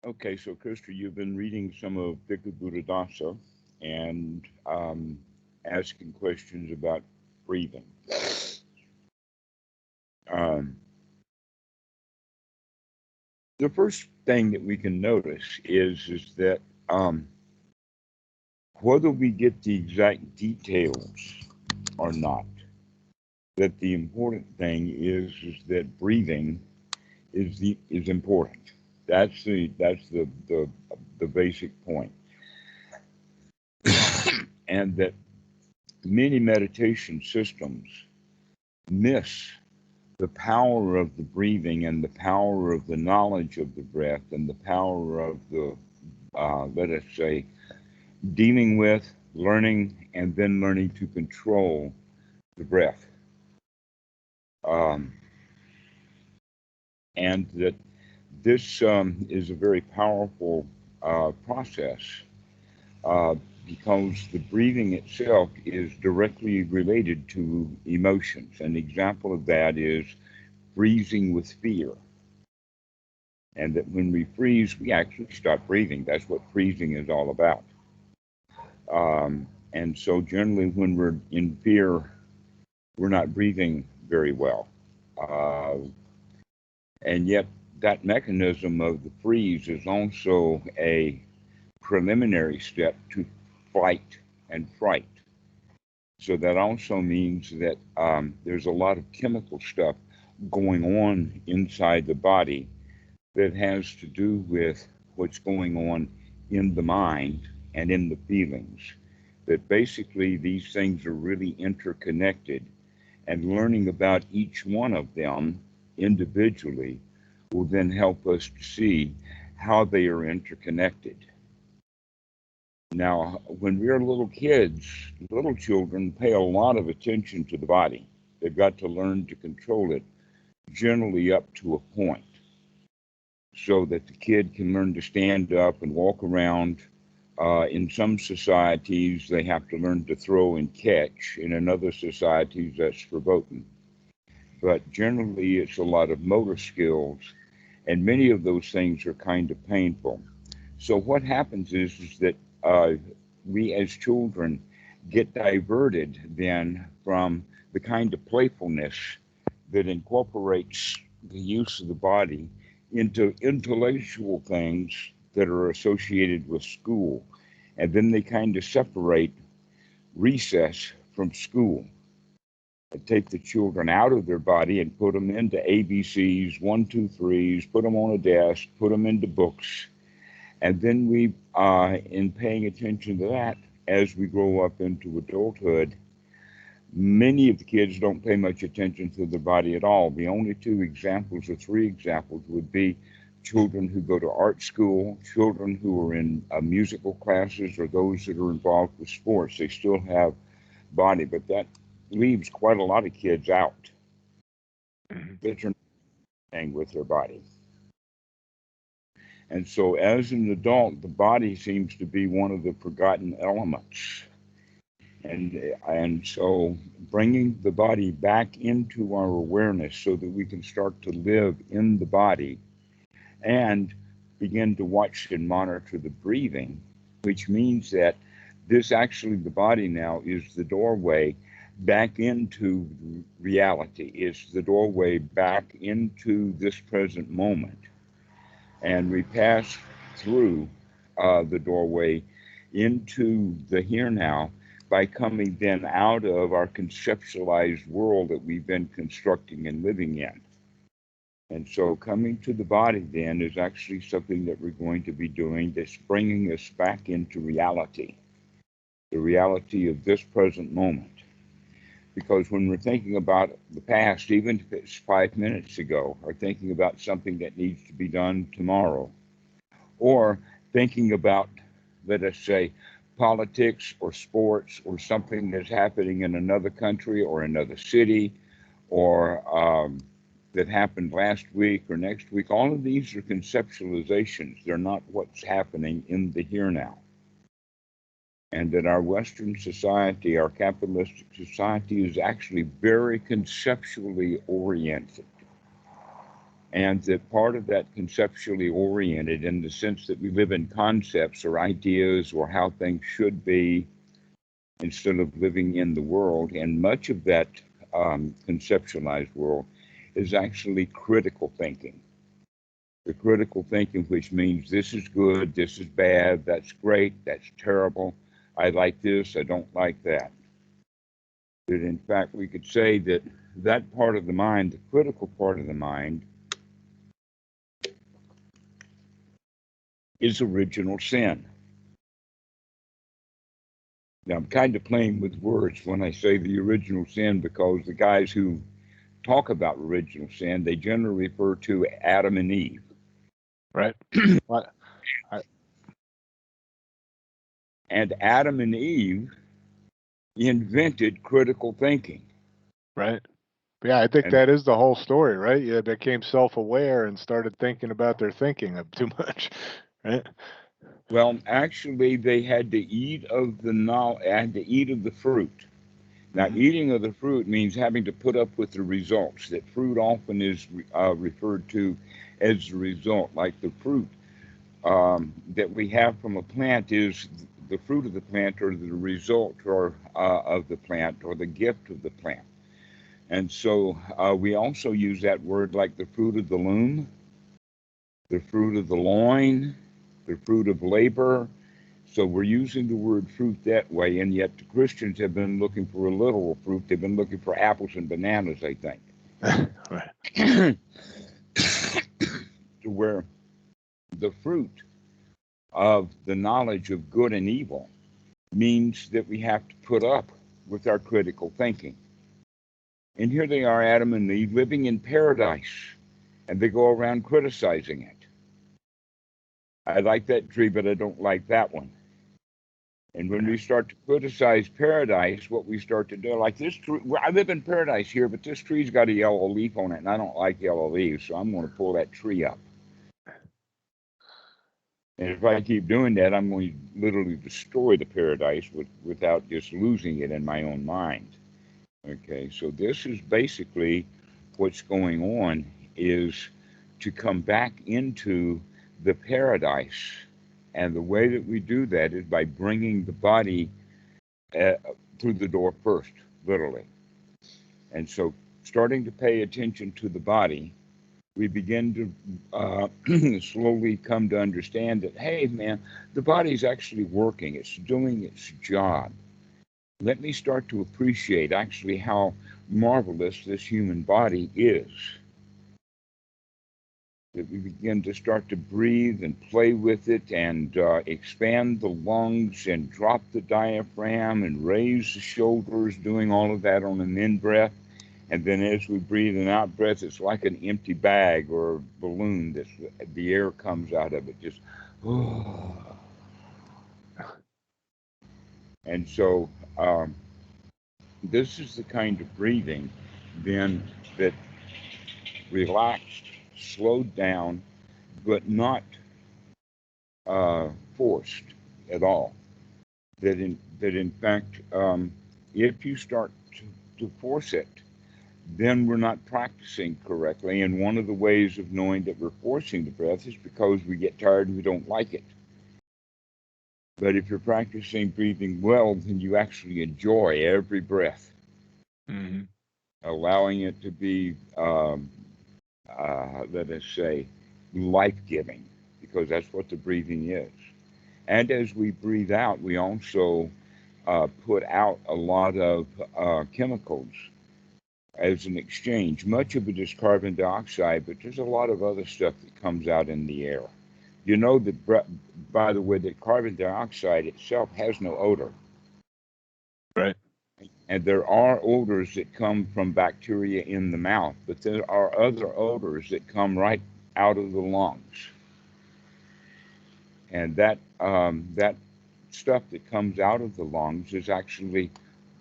Okay, so Krista, you've been reading some of Bhikkhu Buddhadasa and asking questions about breathing. Um, the first thing that we can notice is that whether we get the exact details or not, that the important thing is that breathing is important. That's the basic point, and that many meditation systems miss the power of the breathing and the power of the knowledge of the breath and the power of the let us say dealing with, learning, and then learning to control the breath. Um, and that this is a very powerful process uh, because the breathing itself is directly related to emotions. An example of that is freezing with fear. And that when we freeze, we actually stop breathing. That's what freezing is all about. And so, generally, when we're in fear, we're not breathing very well. Uh, and yet, that mechanism of the freeze is also a preliminary step to flight and fright. So, that also means that there's a lot of chemical stuff going on inside the body that has to do with what's going on in the mind and in the feelings. That basically these things are really interconnected, and learning about each one of them individually will then help us to see how they are interconnected. Now, when we're little kids, little children pay a lot of attention to the body. They've got to learn to control it, generally up to a point, so that the kid can learn to stand up and walk around. In some societies, they have to learn to throw and catch. In other societies, that's verboten. But generally, it's a lot of motor skills, and many of those things are kind of painful. So what happens is that uh, we as children get diverted then from the kind of playfulness that incorporates the use of the body into intellectual things that are associated with school. And then they kind of separate recess from school and take the children out of their body and put them into ABCs, one, two, threes, put them on a desk, put them into books. And then we, in paying attention to that, as we grow up into adulthood, many of the kids don't pay much attention to their body at all. The only two examples or three examples would be children who go to art school, children who are in musical classes, or those that are involved with sports. They still have body, but that leaves quite a lot of kids out that are not playing with their body. And so, as an adult, the body seems to be one of the forgotten elements. And so bringing the body back into our awareness so that we can start to live in the body and begin to watch and monitor the breathing, which means that this actually, the body now is the doorway back into reality, is the doorway back into this present moment. And we pass through the doorway into the here now by coming then out of our conceptualized world that we've been constructing and living in. And so coming to the body then is actually something that we're going to be doing that's bringing us back into reality, the reality of this present moment. Because when we're thinking about the past, even if it's 5 minutes ago, or thinking about something that needs to be done tomorrow, or thinking about, let us say, politics or sports or something that's happening in another country or another city, or that happened last week or next week, all of these are conceptualizations. They're not what's happening in the here now. And that our Western society, our capitalistic society, is actually very conceptually oriented. And that part of that conceptually oriented in the sense that we live in concepts or ideas or how things should be instead of living in the world. And much of that conceptualized world is actually critical thinking. The critical thinking, which means this is good, this is bad, that's great, that's terrible, I like this, I don't like that. That in fact, we could say that that part of the mind, the critical part of the mind, is original sin. Now, I'm kind of playing with words when I say the original sin, because the guys who talk about original sin, they generally refer to Adam and Eve. Right. And Adam and Eve invented critical thinking. Right. Yeah, I think that is the whole story, right? Yeah, they became self-aware and started thinking about their thinking of too much, right? Well, actually, they had to eat of the fruit. Now, eating of the fruit means having to put up with the results. That fruit often is referred to as the result, like the fruit that we have from a plant is the fruit of the plant, or the result of the plant, or the gift of the plant. And so we also use that word like the fruit of the loom, the fruit of the loin, the fruit of labor. So we're using the word fruit that way, and yet the Christians have been looking for a literal fruit. They've been looking for apples and bananas, I think. Right. To where the fruit of the knowledge of good and evil means that we have to put up with our critical thinking. And here they are, Adam and Eve, living in paradise, and they go around criticizing it. I like that tree, but I don't like that one. And when we start to criticize paradise, what we start to do, like this tree, I live in paradise here, but this tree's got a yellow leaf on it, and I don't like yellow leaves, so I'm going to pull that tree up. And if I keep doing that, I'm going to literally destroy the paradise without just losing it in my own mind. Okay, so this is basically what's going on, is to come back into the paradise. And the way that we do that is by bringing the body through the door first, literally. And so starting to pay attention to the body, we begin to slowly come to understand that, hey, man, the body's actually working. It's doing its job. Let me start to appreciate actually how marvelous this human body is. That we begin to start to breathe and play with it and expand the lungs and drop the diaphragm and raise the shoulders, doing all of that on an in-breath. And then as we breathe an out-breath, it's like an empty bag or a balloon that the air comes out of it, just, oh. And so this is the kind of breathing then that relaxed, slowed down, but not forced at all. That in fact, if you start to force it, then we're not practicing correctly. And one of the ways of knowing that we're forcing the breath is because we get tired and we don't like it. But if you're practicing breathing well, then you actually enjoy every breath, allowing it to be, let us say, life-giving, because that's what the breathing is. And as we breathe out, we also put out a lot of chemicals as an exchange. Much of it is carbon dioxide, but there's a lot of other stuff that comes out in the air. You know that, by the way, that carbon dioxide itself has no odor. Right. And there are odors that come from bacteria in the mouth, but there are other odors that come right out of the lungs. And that stuff that comes out of the lungs is actually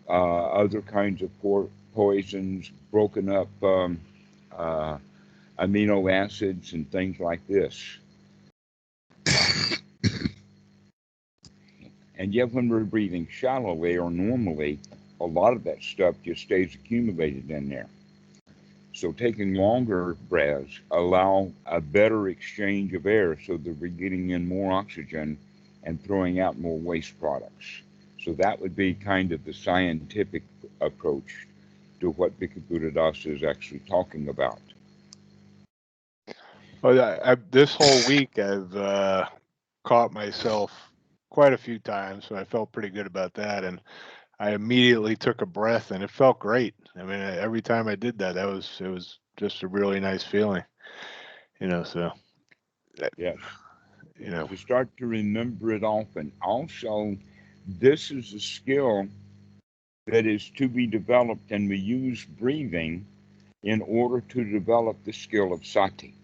other kinds of poisons, broken up amino acids and things like this. And yet when we're breathing shallowly or normally, a lot of that stuff just stays accumulated in there. So taking longer breaths allow a better exchange of air so that we're getting in more oxygen and throwing out more waste products. So that would be kind of the scientific approach to what Bhikkhu Buddhadasa is actually talking about. Well, this whole week I've caught myself quite a few times, so I felt pretty good about that. And I immediately took a breath, and it felt great. I mean, every time I did that, it was just a really nice feeling, So, Yes. To start to remember it often. Also, this is a skill that is to be developed, and we use breathing in order to develop the skill of sati.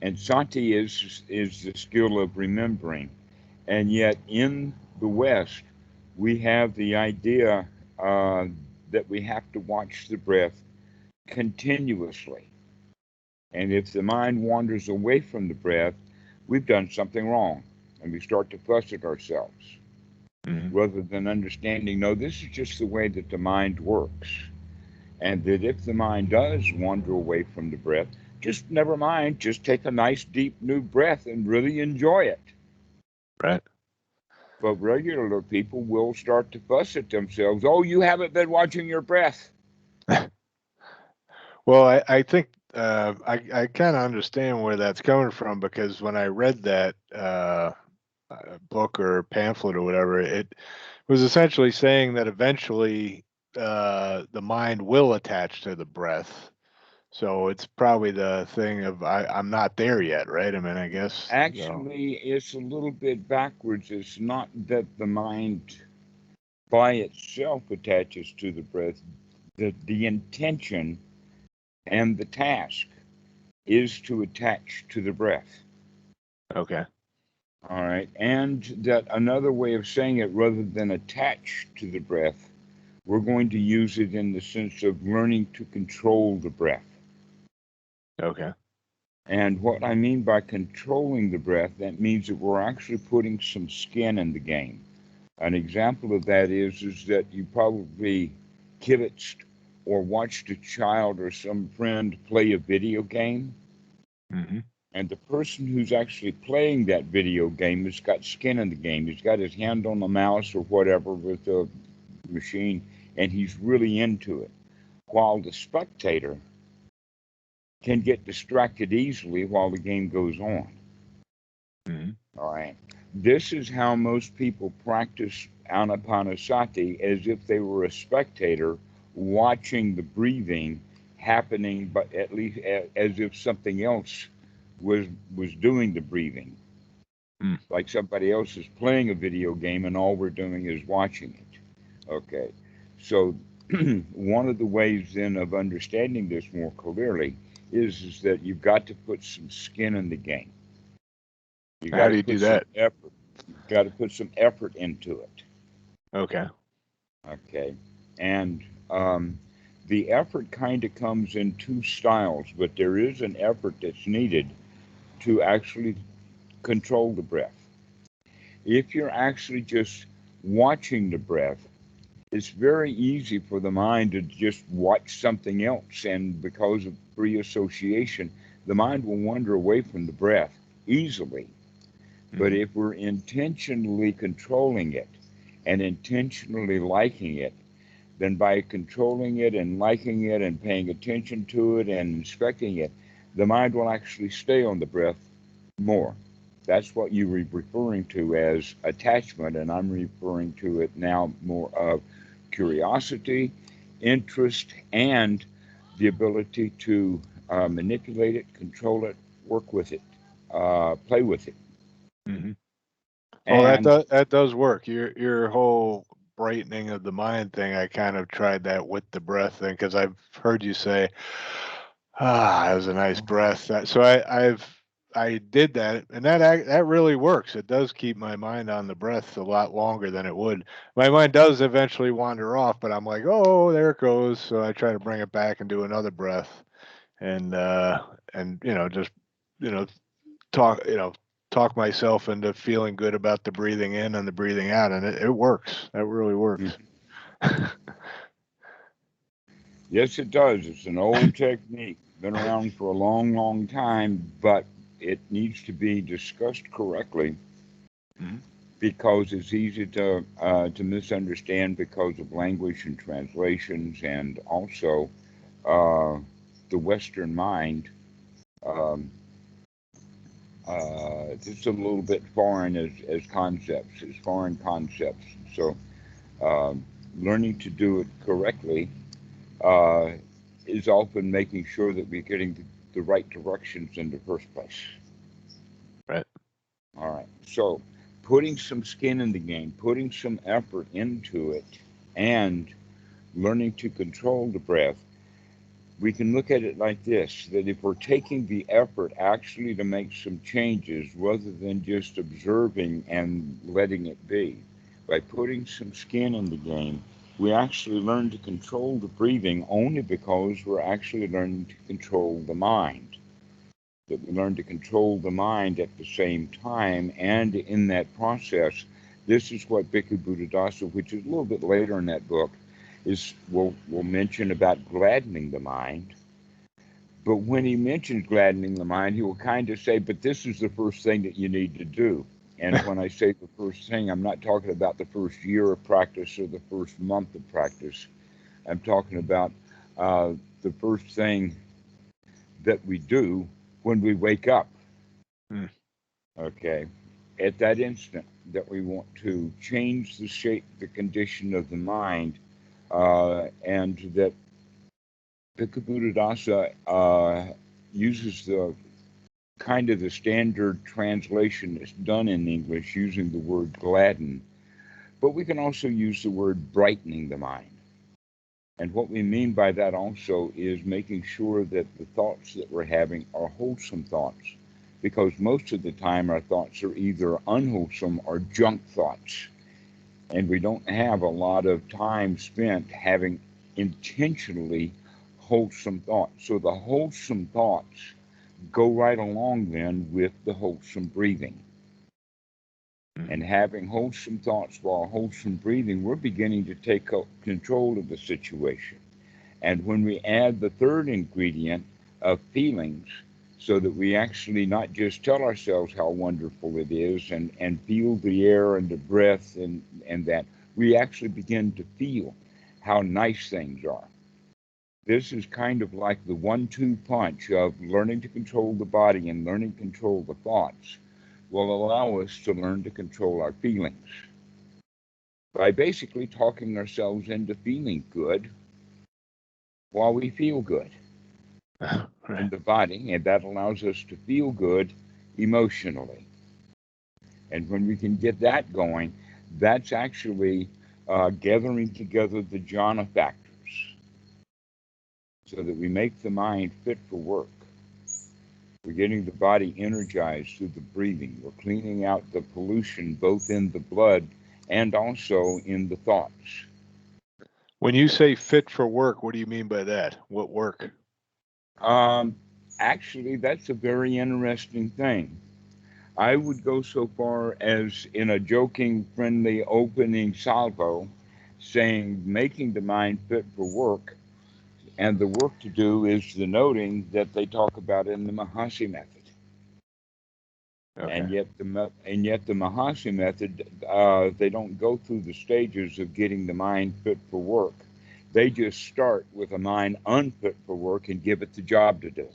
And sati is the skill of remembering. And yet in the West, we have the idea that we have to watch the breath continuously. And if the mind wanders away from the breath, we've done something wrong. And we start to fuss at ourselves rather than understanding, no, this is just the way that the mind works. And that if the mind does wander away from the breath, just never mind, just take a nice deep new breath and really enjoy it. Right. But regular people will start to fuss at themselves. Oh, you haven't been watching your breath. Well, I think I kind of understand where that's coming from, because when I read that book or pamphlet or whatever, it was essentially saying that eventually the mind will attach to the breath. So it's probably the thing of I'm not there yet, right? I mean, I guess. Actually, it's a little bit backwards. It's not that the mind by itself attaches to the breath. The intention and the task is to attach to the breath. Okay. All right. And that another way of saying it, rather than attach to the breath, we're going to use it in the sense of learning to control the breath. Okay. And what I mean by controlling the breath, that means that we're actually putting some skin in the game. An example of that is that you probably kibitzed or watched a child or some friend play a video game. Mm-hmm. And the person who's actually playing that video game has got skin in the game. He's got his hand on the mouse or whatever with the machine, and he's really into it. While the spectator can get distracted easily while the game goes on. Mm-hmm. All right. This is how most people practice Anapanasati, as if they were a spectator watching the breathing happening, but at least as if something else was doing the breathing. Like somebody else is playing a video game and all we're doing is watching it. Okay. So one of the ways then of understanding this more clearly is that you've got to put some skin in the game. You got How do to you do put some that? effort. You've got to put some effort into it. Okay. Okay. And the effort kind of comes in two styles, but there is an effort that's needed to actually control the breath. If you're actually just watching the breath, it's very easy for the mind to just watch something else. And because of free association, the mind will wander away from the breath easily. But if we're intentionally controlling it and intentionally liking it, then by controlling it and liking it and paying attention to it and inspecting it, the mind will actually stay on the breath more. That's what you were referring to as attachment, and I'm referring to it now more of curiosity, interest, and the ability to manipulate it, control it, work with it, play with it. Mm-hmm. Oh, And that does work. Your whole brightening of the mind thing, I kind of tried that with the breath thing, because I've heard you say, that was a nice breath. So I did that, and that really works. It does keep my mind on the breath a lot longer than it would. My mind does eventually wander off, but I'm like, oh, there it goes. So I try to bring it back and do another breath, and just you know talk talk myself into feeling good about the breathing in and the breathing out, and it works. That really works. Yes, it does. It's an old technique, been around for a long, long time, but it needs to be discussed correctly Mhm. because it's easy to misunderstand because of language and translations, and also uh, the Western mind. Um, it's a little bit foreign as concepts, as foreign concepts. So, um, learning to do it correctly uh, is often making sure that we're getting the right directions in the first place. Right. All right. So, putting some skin in the game, putting some effort into it, and learning to control the breath, we can look at it like this, that if we're taking the effort actually to make some changes rather than just observing and letting it be, by putting some skin in the game, we actually learn to control the breathing only because we're actually learning to control the mind. That we learn to control the mind at the same time, and in that process, this is what Bhikkhu Buddhadasa, which is a little bit later in that book, is will mention about gladdening the mind. But when he mentions gladdening the mind, he will kind of say, but this is the first thing that you need to do. And when I say the first thing, I'm not talking about the first year of practice or the first month of practice. I'm talking about the first thing that we do when we wake up. Mm. Okay. At that instant that we want to change the shape, the condition of the mind, and that Bhikkhu Buddhadasa uses the kind of the standard translation that's done in English using the word gladden, but we can also use the word brightening the mind. And what we mean by that also is making sure that the thoughts that we're having are wholesome thoughts, because most of the time our thoughts are either unwholesome or junk thoughts. And we don't have a lot of time spent having intentionally wholesome thoughts. So the wholesome thoughts go right along then with the wholesome breathing. And having wholesome thoughts while wholesome breathing, we're beginning to take control of the situation. And when we add the third ingredient of feelings, so that we actually not just tell ourselves how wonderful it is and feel the air and the breath and that, we actually begin to feel how nice things are. This is kind of like the 1-2 punch of learning to control the body and learning to control the thoughts will allow us to learn to control our feelings by basically talking ourselves into feeling good while we feel good in Right. the body, and that allows us to feel good emotionally. And when we can get that going, that's actually gathering together the jhana factors so that we make the mind fit for work. We're getting the body energized through the breathing. We're cleaning out the pollution both in the blood and also in the thoughts. When you say fit for work, what do you mean by that? What work? Um, Actually, that's a very interesting thing. I would go so far as in a joking, friendly opening salvo, saying making the mind fit for work, and the work to do is the noting that they talk about in the Mahasi method. Okay. And yet the Mahasi method, they don't go through the stages of getting the mind fit for work. They just start with a mind unfit for work and give it the job to do.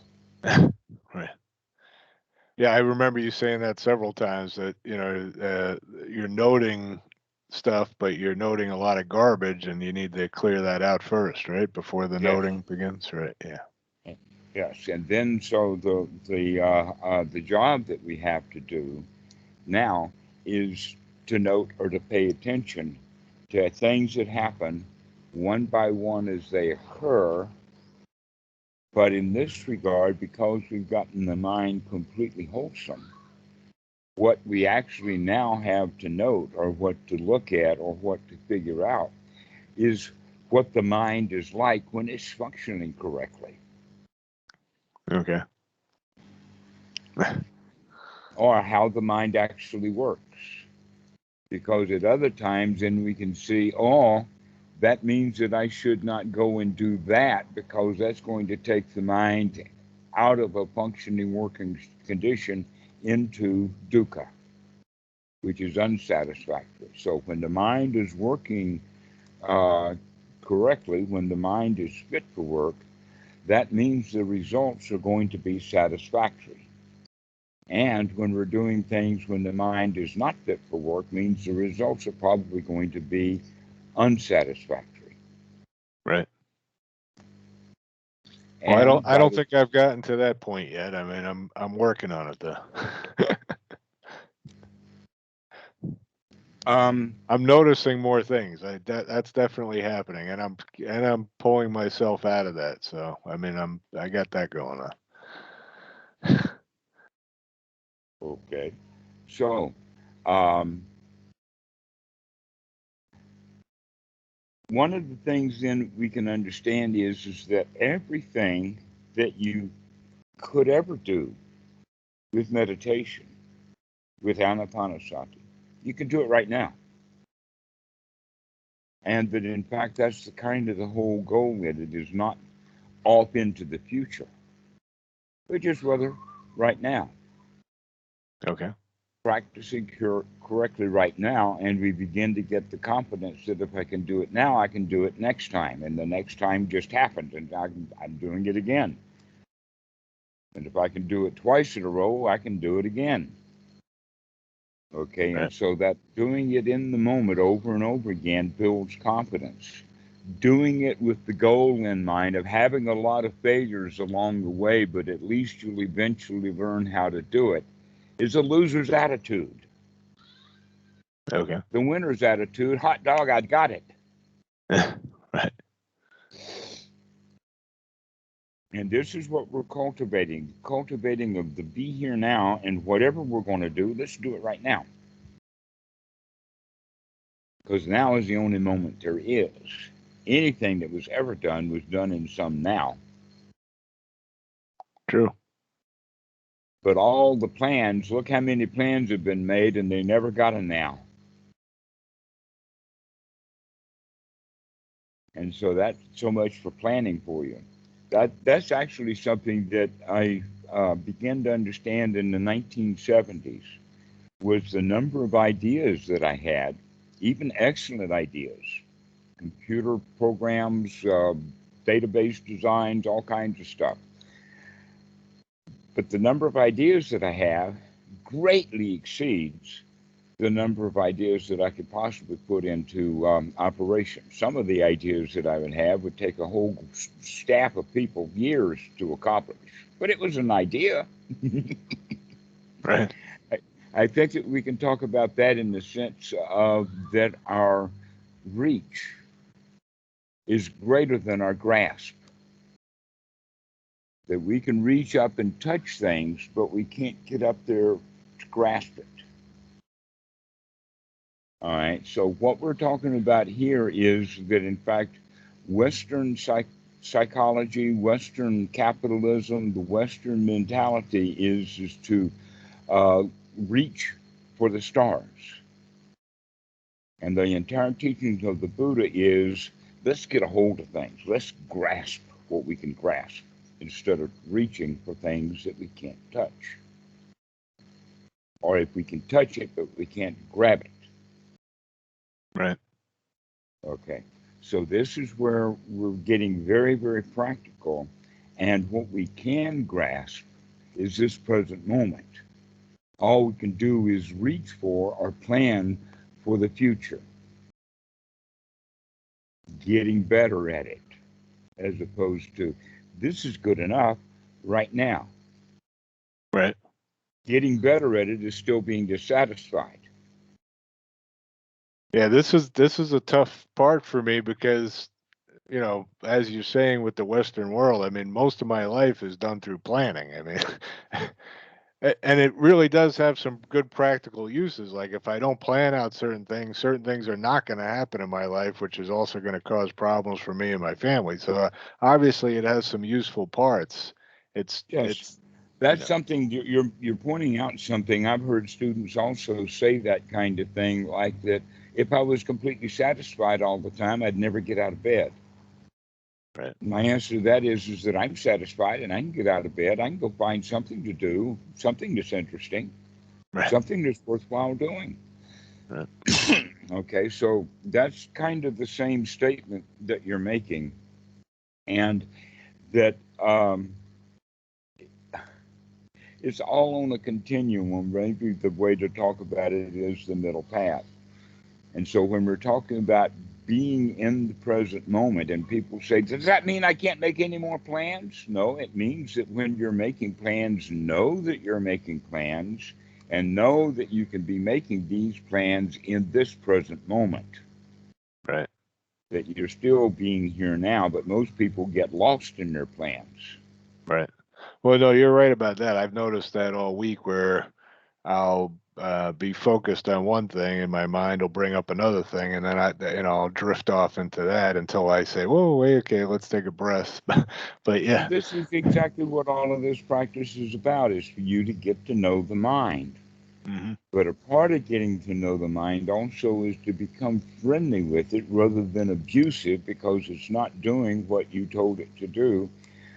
Right. Yeah, I remember you saying that several times that, you're noting stuff, but you're noting a lot of garbage and you need to clear that out first, right? Before the Yes. noting begins, right? Yeah. Yes, and then so the job that we have to do now is to note or to pay attention to things that happen one by one as they occur. But in this regard, because we've gotten the mind completely wholesome, what we actually now have to note or what to look at or what to figure out is what the mind is like when it's functioning correctly, Okay. or how the mind actually works. Because at other times, then we can see, oh, that means that I should not go and do that, because that's going to take the mind out of a functioning working condition into dukkha, which is unsatisfactory. So when the mind is working correctly, when the mind is fit for work, that means the results are going to be satisfactory. And when we're doing things when the mind is not fit for work, means the results are probably going to be unsatisfactory. Right. And Well, I don't think I've gotten to that point yet. I mean, I'm working on it though. I'm noticing more things. That's definitely happening, and I'm pulling myself out of that. So I mean, I got that going on. Okay. So, one of the things then we can understand is that everything that you could ever do with meditation, with Anapanasati, you can do it right now. And that in fact, that's the kind of the whole goal, that it is not off into the future, but just rather right now. Okay. Practicing correctly right now, and we begin to get the confidence that if I can do it now, I can do it next time, and the next time just happened, and I'm doing it again. And if I can do it twice in a row, I can do it again. Okay, Right. and so that doing it in the moment over and over again builds confidence. Doing it with the goal in mind of having a lot of failures along the way, but at least you'll eventually learn how to do it, is a loser's attitude. Okay. The winner's attitude, hot dog, I got it. Right. And this is what we're cultivating of the be here now, and whatever we're going to do, let's do it right now. Because now is the only moment there is. Anything that was ever done was done in some now. True. But all the plans, look how many plans have been made, and they never got a now. And so that's so much for planning for you. That's actually something that I began to understand in the 1970s, was the number of ideas that I had, even excellent ideas, computer programs, database designs, all kinds of stuff. But the number of ideas that I have greatly exceeds the number of ideas that I could possibly put into operation. Some of the ideas that I would have would take a whole staff of people years to accomplish, but it was an idea. Right. I think that we can talk about that in the sense of that our reach is greater than our grasp. That we can reach up and touch things, but we can't get up there to grasp it. All right, so what we're talking about here is that, in fact, Western psychology, Western capitalism, the Western mentality is to reach for the stars. And the entire teachings of the Buddha is, let's get a hold of things. Let's grasp what we can grasp instead of reaching for things that we can't touch. Or if we can touch it, but we can't grab it. Right. Okay, so this is where we're getting very, very practical. And what we can grasp is this present moment. All we can do is reach for or plan for the future, getting better at it, as opposed to this is good enough right now. Right. Getting better at it is still being dissatisfied. Yeah, this is a tough part for me because, you know, as you're saying with the Western world, I mean, most of my life is done through planning. I mean, and it really does have some good practical uses. Like if I don't plan out certain things are not going to happen in my life, which is also going to cause problems for me and my family. So obviously, it has some useful parts. Yes, You that's know, something you're pointing out. Something I've heard students also say, that kind of thing, like that. If I was completely satisfied all the time, I'd never get out of bed. Right. My answer to that is that I'm satisfied and I can get out of bed. I can go find something to do, something that's interesting, Right. something that's worthwhile doing. Right. Okay, so that's kind of the same statement that you're making, and that it's all on a continuum. Maybe the way to talk about it is the middle path. And so when we're talking about being in the present moment, and people say, does that mean I can't make any more plans? No, it means that when you're making plans, know that you're making plans and know that you can be making these plans in this present moment. Right. That you're still being here now, but most people get lost in their plans. Right. Well, no, you're right about that. I've noticed that all week where I'll be focused on one thing and my mind will bring up another thing, and then I'll drift off into that until I say, whoa, wait, okay, let's take a breath. But yeah. This is exactly what all of this practice is about, is for you to get to know the mind. Mm-hmm. But a part of getting to know the mind also is to become friendly with it rather than abusive because it's not doing what you told it to do,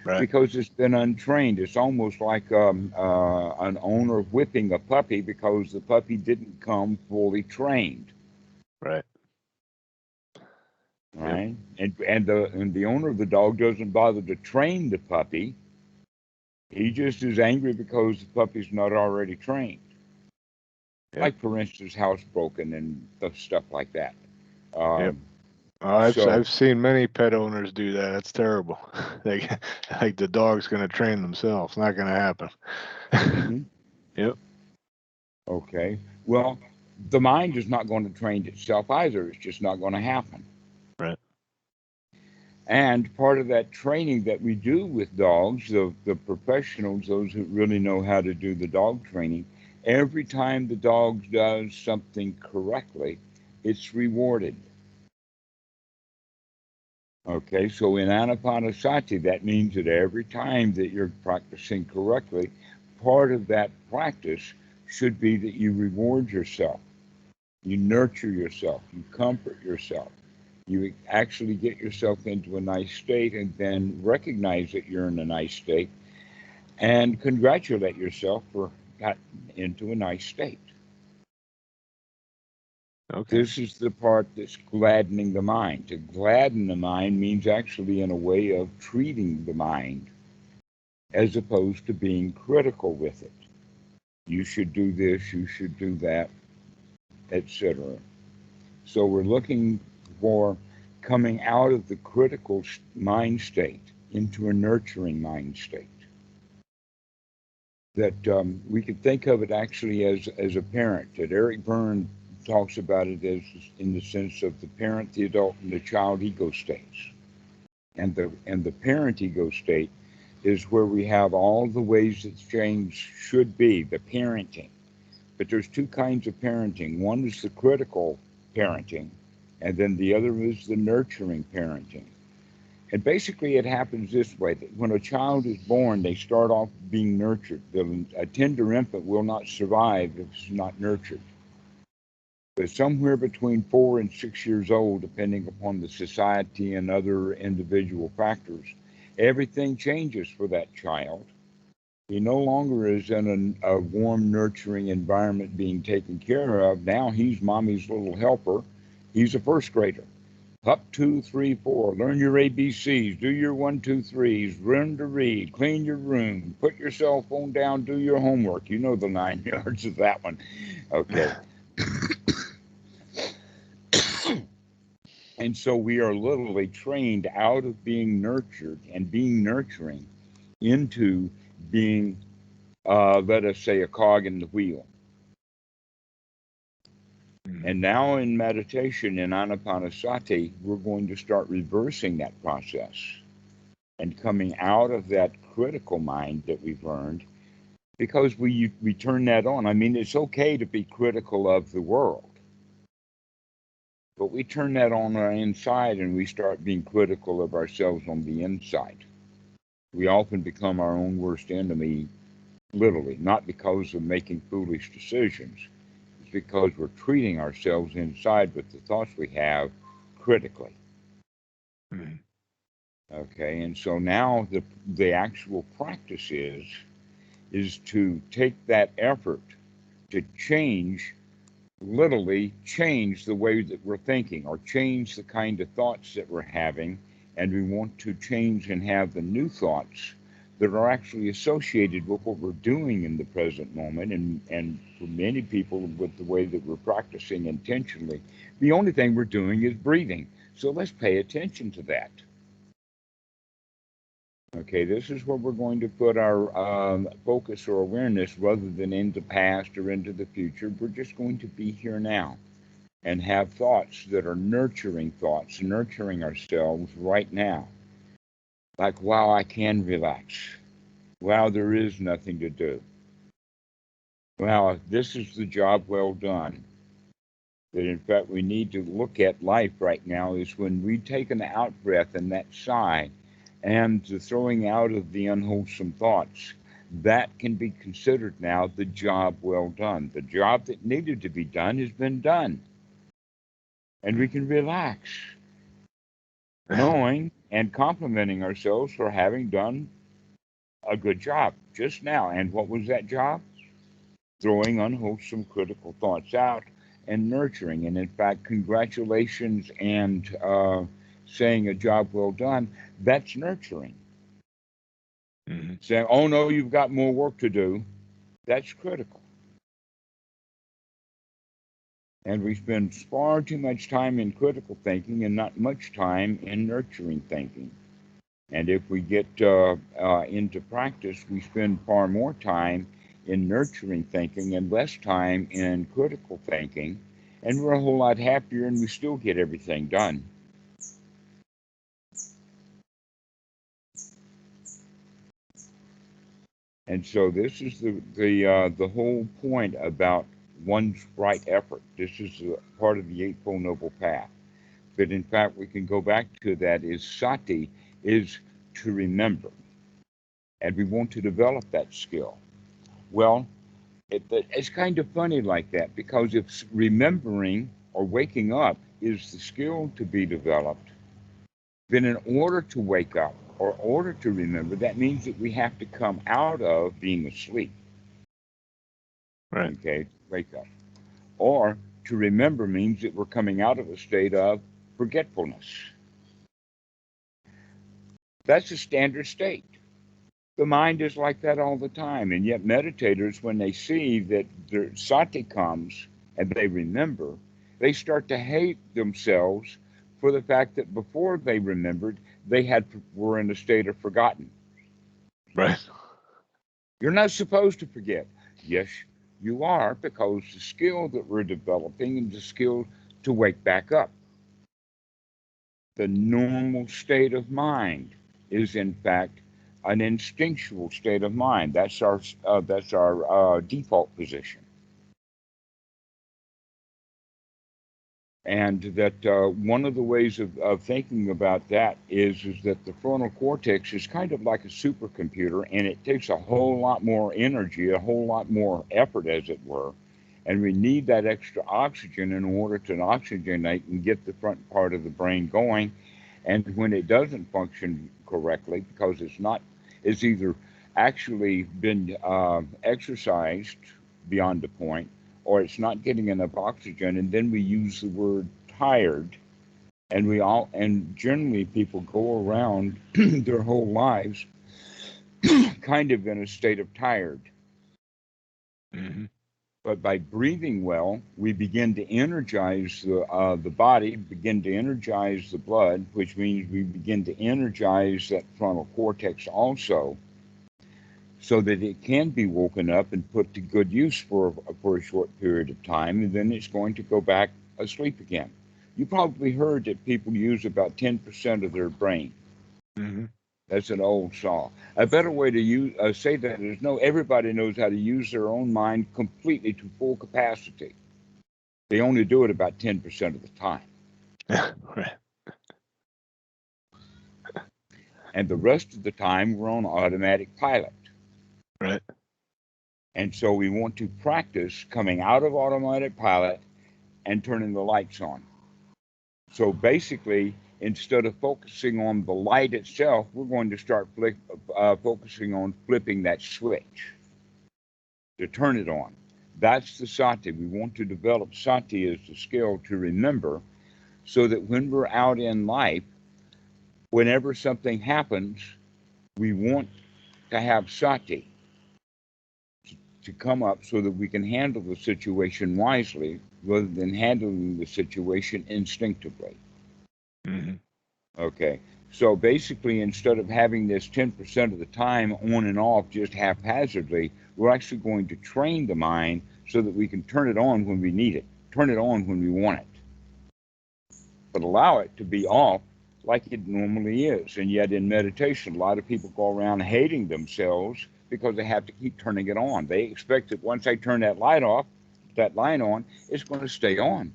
Right. because it's been untrained. It's almost like an owner whipping a puppy because the puppy didn't come fully trained. Right. Right? And the owner of the dog doesn't bother to train the puppy. He just is angry because the puppy's not already trained. Yep. Like, for instance, housebroken and stuff like that. Yep. So, I've seen many pet owners do that. That's terrible. Like the dog's going to train themselves. Not going to happen. mhm. Yep. Okay. Well, the mind is not going to train itself either. It's just not going to happen. Right. And part of that training that we do with dogs, the professionals, those who really know how to do the dog training, every time the dog does something correctly, it's rewarded. Okay, so in Anapanasati, that means that every time that you're practicing correctly, part of that practice should be that you reward yourself, you nurture yourself, you comfort yourself, you actually get yourself into a nice state and then recognize that you're in a nice state and congratulate yourself for getting into a nice state. Okay. This is the part that's gladdening the mind. To gladden the mind means actually in a way of treating the mind as opposed to being critical with it. You should do this, you should do that, etc. So we're looking for coming out of the critical mind state into a nurturing mind state. That we could think of it actually as a parent. That Eric Berne talks about it as in the sense of the parent, the adult, and the child ego states. And the parent ego state is where we have all the ways that change should be, the parenting. But there's two kinds of parenting. One is the critical parenting, and then the other is the nurturing parenting. And basically, it happens this way: that when a child is born, they start off being nurtured. A tender infant will not survive if it's not nurtured. But somewhere between 4 and 6 years old, depending upon the society and other individual factors, everything changes for that child. He no longer is in a warm, nurturing environment being taken care of. Now he's mommy's little helper. He's a first grader. Up 2, 3, 4. Learn your ABCs. Do your 1, 2, 3s. Learn to read. Clean your room. Put your cell phone down. Do your homework. You know the 9 yards of that one. Okay. And so we are literally trained out of being nurtured and being nurturing into being, let us say, a cog in the wheel. And now in meditation, in Anapanasati, we're going to start reversing that process and coming out of that critical mind that we've learned, because we turn that on. I mean, it's okay to be critical of the world, but we turn that on our inside and we start being critical of ourselves on the inside. We often become our own worst enemy, literally, not because of making foolish decisions. It's because we're treating ourselves inside with the thoughts we have critically. Mhm. Okay, and so now the actual practice is to take that effort to change, literally change the way that we're thinking, or change the kind of thoughts that we're having, and we want to change and have the new thoughts that are actually associated with what we're doing in the present moment. And for many people, with the way that we're practicing intentionally, the only thing we're doing is breathing. So let's pay attention to that. Okay, this is where we're going to put our focus or awareness, rather than into the past or into the future. We're just going to be here now and have thoughts that are nurturing thoughts, nurturing ourselves right now. Like, wow, I can relax. Wow, there is nothing to do. Wow, this is the job well done. That in fact we need to look at life right now is when we take an out breath and that sigh and the throwing out of the unwholesome thoughts, that can be considered now the job well done. The job that needed to be done has been done. And we can relax, knowing and complimenting ourselves for having done a good job just now. And what was that job? Throwing unwholesome critical thoughts out and nurturing. And in fact, congratulations and saying a job well done, that's nurturing. Mhm. Saying, oh no, you've got more work to do, that's critical. And we spend far too much time in critical thinking and not much time in nurturing thinking. And if we get into practice, we spend far more time in nurturing thinking and less time in critical thinking. And we're a whole lot happier and we still get everything done. And so this is the whole point about one's right effort. This is part of the Eightfold Noble Path. But in fact, we can go back to that is sati is to remember. And we want to develop that skill. Well, it's kind of funny like that, because if remembering or waking up is the skill to be developed, then in order to wake up or order to remember, that means that we have to come out of being asleep. Right. Okay, wake up. Or to remember means that we're coming out of a state of forgetfulness. That's a standard state. The mind is like that all the time. And yet meditators, when they see that their sati comes and they remember, they start to hate themselves for the fact that before they remembered, were in a state of forgotten. Right. You're not supposed to forget. Yes, you are, because the skill that we're developing is the skill to wake back up. The normal state of mind is, in fact, an instinctual state of mind. That's our default position. And that one of the ways of thinking about that is that the frontal cortex is kind of like a supercomputer, and it takes a whole lot more energy, a whole lot more effort, as it were. And we need that extra oxygen in order to oxygenate and get the front part of the brain going. And when it doesn't function correctly, because it's either actually been exercised beyond the point, or it's not getting enough oxygen, and then we use the word tired, and generally people go around their whole lives kind of in a state of tired. Mm-hmm. But by breathing well, we begin to energize the body, begin to energize the blood, which means we begin to energize that frontal cortex also, so that it can be woken up and put to good use for a short period of time, and then it's going to go back asleep again. You probably heard that people use about 10% of their brain. Mm-hmm. That's an old saw. A better way to say that is, no, everybody knows how to use their own mind completely to full capacity. They only do it about 10% of the time. Right. And the rest of the time, we're on automatic pilot. Right. And so we want to practice coming out of automatic pilot and turning the lights on. So basically, instead of focusing on the light itself, we're going to start focusing on flipping that switch to turn it on. That's the sati. We want to develop sati as the skill to remember, so that when we're out in life, whenever something happens, we want to have sati to come up so that we can handle the situation wisely rather than handling the situation instinctively. Mm-hmm. Okay. So basically, instead of having this 10% of the time on and off just haphazardly, we're actually going to train the mind so that we can turn it on when we need it, turn it on when we want it, but allow it to be off like it normally is. And yet in meditation, a lot of people go around hating themselves because they have to keep turning it on. They expect that once I turn that light off, that line on, it's going to stay on.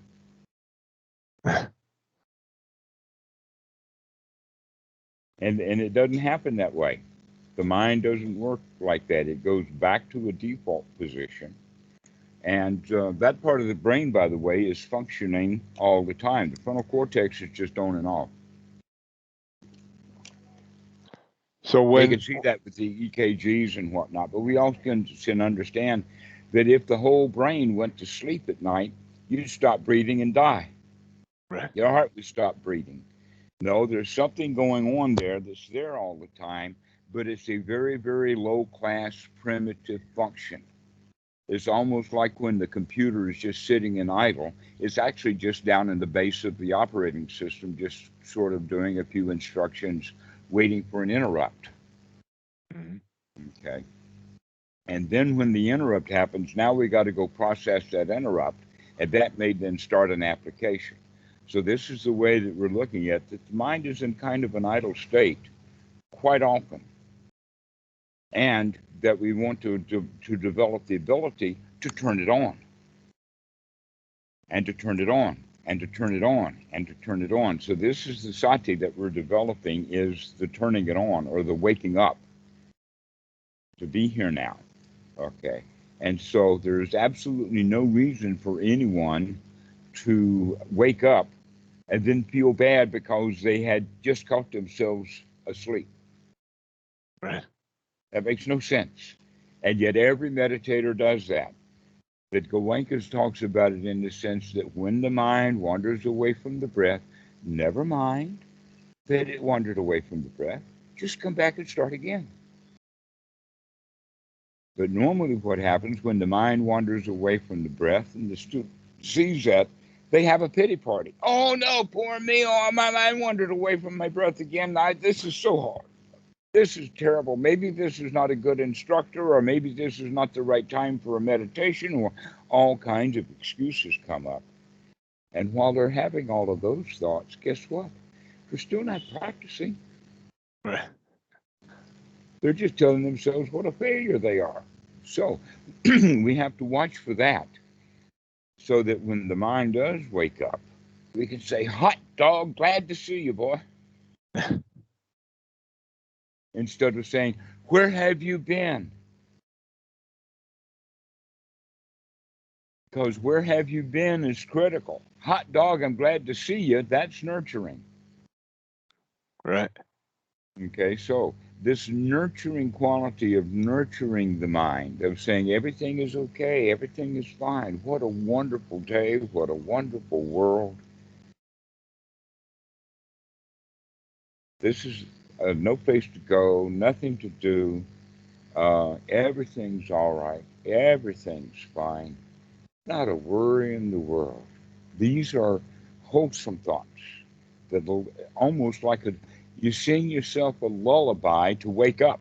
And it doesn't happen that way. The mind doesn't work like that. It goes back to a default position. And that part of the brain, by the way, is functioning all the time. The frontal cortex is just on and off. So You can see that with the EKGs and whatnot, but we also can understand that if the whole brain went to sleep at night, you'd stop breathing and die. Right. Your heart would stop breathing. No, there's something going on there that's there all the time, but it's a very, very low-class primitive function. It's almost like when the computer is just sitting in idle. It's actually just down in the base of the operating system, just sort of doing a few instructions, waiting for an interrupt. Mm-hmm. Okay. And then when the interrupt happens, now we got to go process that interrupt, and that may then start an application. So this is the way that we're looking at that the mind is in kind of an idle state quite often, and that we want to develop the ability to turn it on, and to turn it on, and to turn it on, and to turn it on. So this is the sati that we're developing, is the turning it on, or the waking up, to be here now. Okay. And so there's absolutely no reason for anyone to wake up and then feel bad because they had just caught themselves asleep. Right. That makes no sense. And yet every meditator does that. That Goenka talks about it in the sense that when the mind wanders away from the breath, never mind that it wandered away from the breath. Just come back and start again. But normally what happens when the mind wanders away from the breath and the student sees that, they have a pity party. Oh no, poor me. Oh, my mind wandered away from my breath again. This is so hard. This is terrible. Maybe this is not a good instructor, or maybe this is not the right time for a meditation, or all kinds of excuses come up. And while they're having all of those thoughts, guess what? They're still not practicing. Right. They're just telling themselves what a failure they are. So we have to watch for that, so that when the mind does wake up, we can say, hot dog, glad to see you, boy. Instead of saying, where have you been? Because where have you been is critical. Hot dog, I'm glad to see you. That's nurturing. Right. Okay, so this nurturing quality of nurturing the mind, of saying everything is okay, everything is fine. What a wonderful day. What a wonderful world. This is no place to go, nothing to do. Everything's all right. Everything's fine. Not a worry in the world. These are wholesome thoughts that almost like you sing yourself a lullaby to wake up,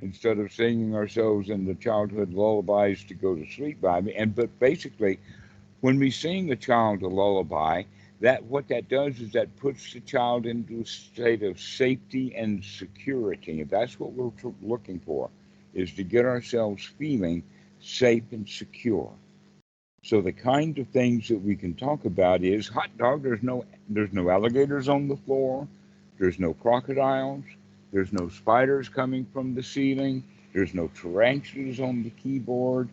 instead of singing ourselves in the childhood lullabies to go to sleep by. But basically, when we sing a child a lullaby, what that does is that puts the child into a state of safety and security. And that's what we're looking for, is to get ourselves feeling safe and secure. So the kind of things that we can talk about is, hot dog, there's no alligators on the floor, there's no crocodiles, there's no spiders coming from the ceiling, There's no tarantulas on the keyboard.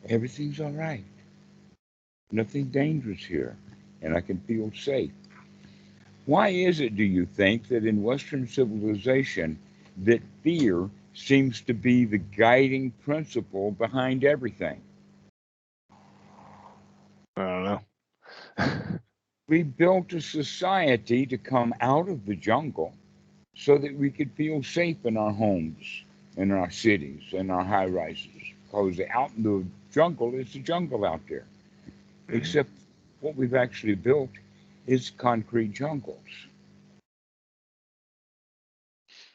Everything's all right. Nothing dangerous here. And I can feel safe. Why is it, do you think, that in Western civilization that fear seems to be the guiding principle behind everything? I don't know. We built a society to come out of the jungle so that we could feel safe in our homes, in our cities, in our high rises. Because out in the jungle is the jungle out there. Except what we've actually built is concrete jungles.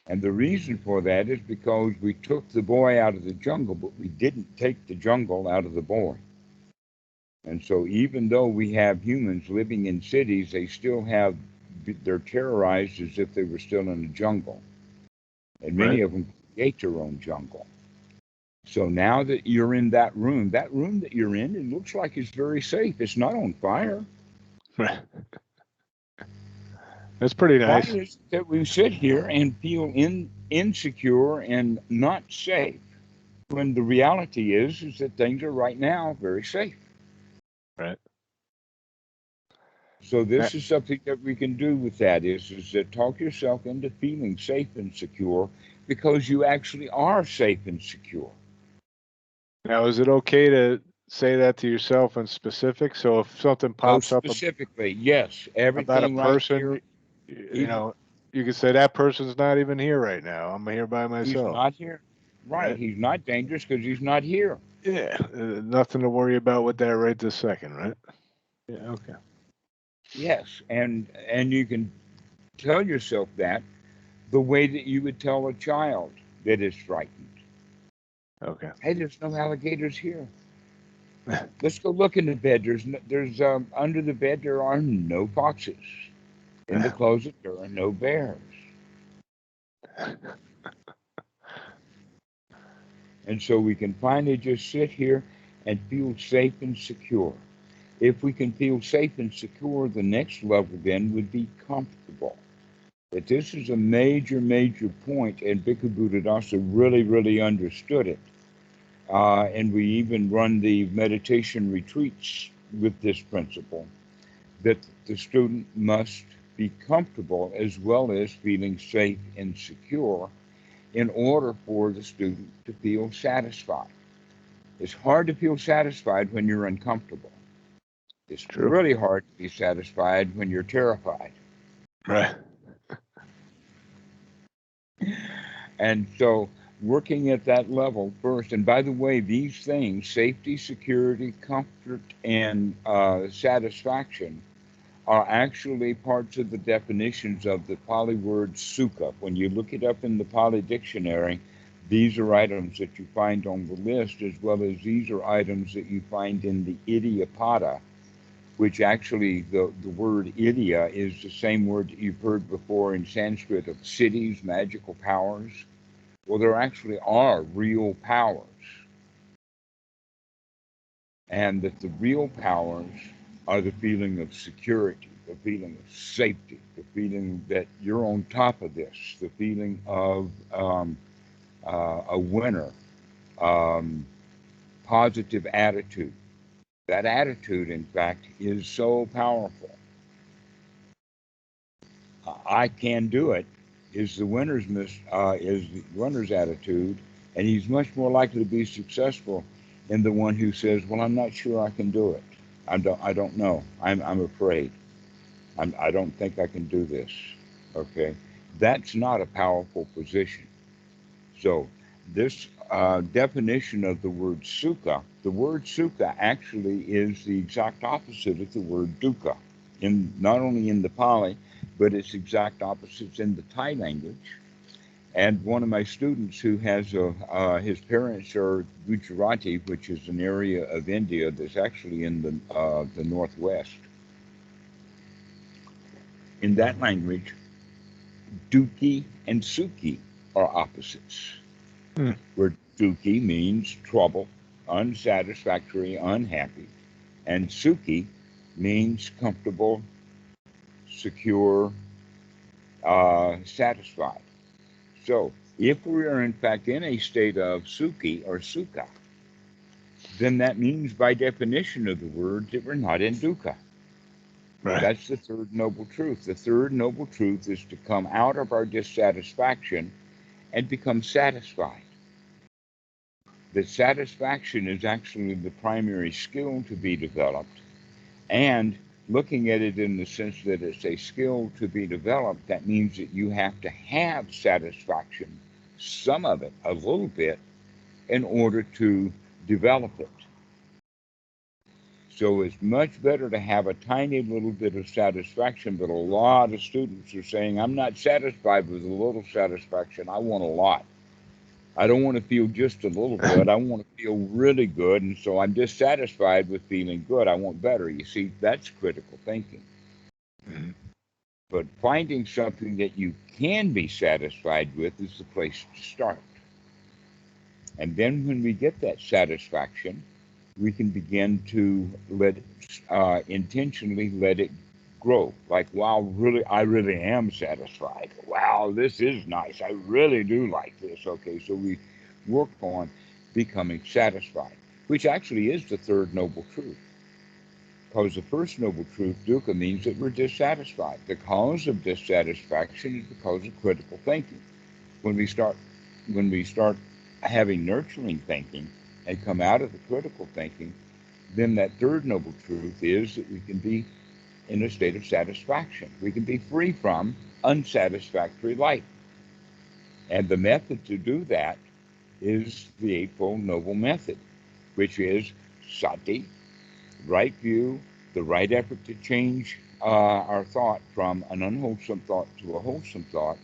And the reason for that is because we took the boy out of the jungle, but we didn't take the jungle out of the boy. And so even though we have humans living in cities, they're terrorized as if they were still in a jungle. And many Right. of them create their own jungle. So now that you're in that room that you're in, it looks like it's very safe. It's not on fire. Right. That's pretty Why nice. is it that we sit here and feel insecure and not safe when the reality is that things are right now very safe? Right. So Uh, this is something that we can do with that is that talk yourself into feeling safe and secure because you actually are safe and secure. Now, is it okay to say that to yourself in specific? So if something Oh, pops up specifically, yes, about a everything right person, here. you Even know, you can say that person's not even here right now. I'm here by he's myself. not here. Right, Right. he's not dangerous because he's not here. Yeah. Nothing to worry about with that right this second. Right. Yeah. Okay. Yes, and you can tell yourself that the way that you would tell a child that is frightened. Okay. Hey, there's no alligators here. Let's go look in the bed. There's under the bed there are no foxes. In the closet there are no bears. And so we can finally just sit here and feel safe and secure. If we can feel safe and secure, the next level then would be comfortable. That this is a major, major point, and Bhikkhu Buddhadasa really, really understood it. And we even run the meditation retreats with this principle that the student must be comfortable as well as feeling safe and secure in order for the student to feel satisfied. It's hard to feel satisfied when you're uncomfortable. It's True. really hard to be satisfied when you're terrified. Right. And so, working at that level first, and by the way, these things safety, security, comfort, and satisfaction are actually parts of the definitions of the Pali word sukha. When you look it up in the Pali dictionary, these are items that you find on the list, as well as these are items that you find in the Iddhiyapada, which actually the word Iddhya is the same word that you've heard before in Sanskrit of cities, magical powers. Well, there actually are real powers, and that the real powers are the feeling of security, the feeling of safety, the feeling that you're on top of this, the feeling of a winner, um, positive attitude. That attitude, in fact, is so powerful. I can do it is the winner's attitude, and he's much more likely to be successful than the one who says, "Well, I'm not sure I can do it. I don't know. I'm afraid. I don't think I can do this." Okay, that's not a powerful position. So this definition of the word sukha actually is the exact opposite of the word dukkha, in not only in the Pali, but its exact opposites in the Thai language. And one of my students who has his parents are Gujarati, which is an area of India that's actually in the northwest. In that language, dukkhi and sukhi are opposites, Hmm. where dukkhi means trouble, unsatisfactory, unhappy, and sukhi means comfortable, secure, satisfied. So If we are in fact in a state of sukhi or sukha, then that means by definition of the word that we're not in dukkha. Right. That's the third noble truth. The third noble truth is to come out of our dissatisfaction and become satisfied. That satisfaction is actually the primary skill to be developed. And looking at it in the sense that it's a skill to be developed, that means that you have to have satisfaction, some of it, a little bit, in order to develop it. So it's much better to have a tiny little bit of satisfaction, but a lot of students are saying, I'm not satisfied with a little satisfaction. I want a lot. I don't want to feel just a little good. I want to feel really good. And so I'm dissatisfied with feeling good. I want better. You see, that's critical thinking. Mm-hmm. But finding something that you can be satisfied with is the place to start. And then when we get that satisfaction, we can begin to intentionally let it grow. Like, wow, really, I really am satisfied. Wow, this is nice. I really do like this. Okay, so we work on becoming satisfied, which actually is the third noble truth. Because the first noble truth, dukkha, means that we're dissatisfied. The cause of dissatisfaction is because of critical thinking. When we start having nurturing thinking and come out of the critical thinking, then that third noble truth is that we can be in a state of satisfaction. We can be free from unsatisfactory life. And the method to do that is the Eightfold Noble Method, which is sati, right view, the right effort to change our thought from an unwholesome thought to a wholesome thought,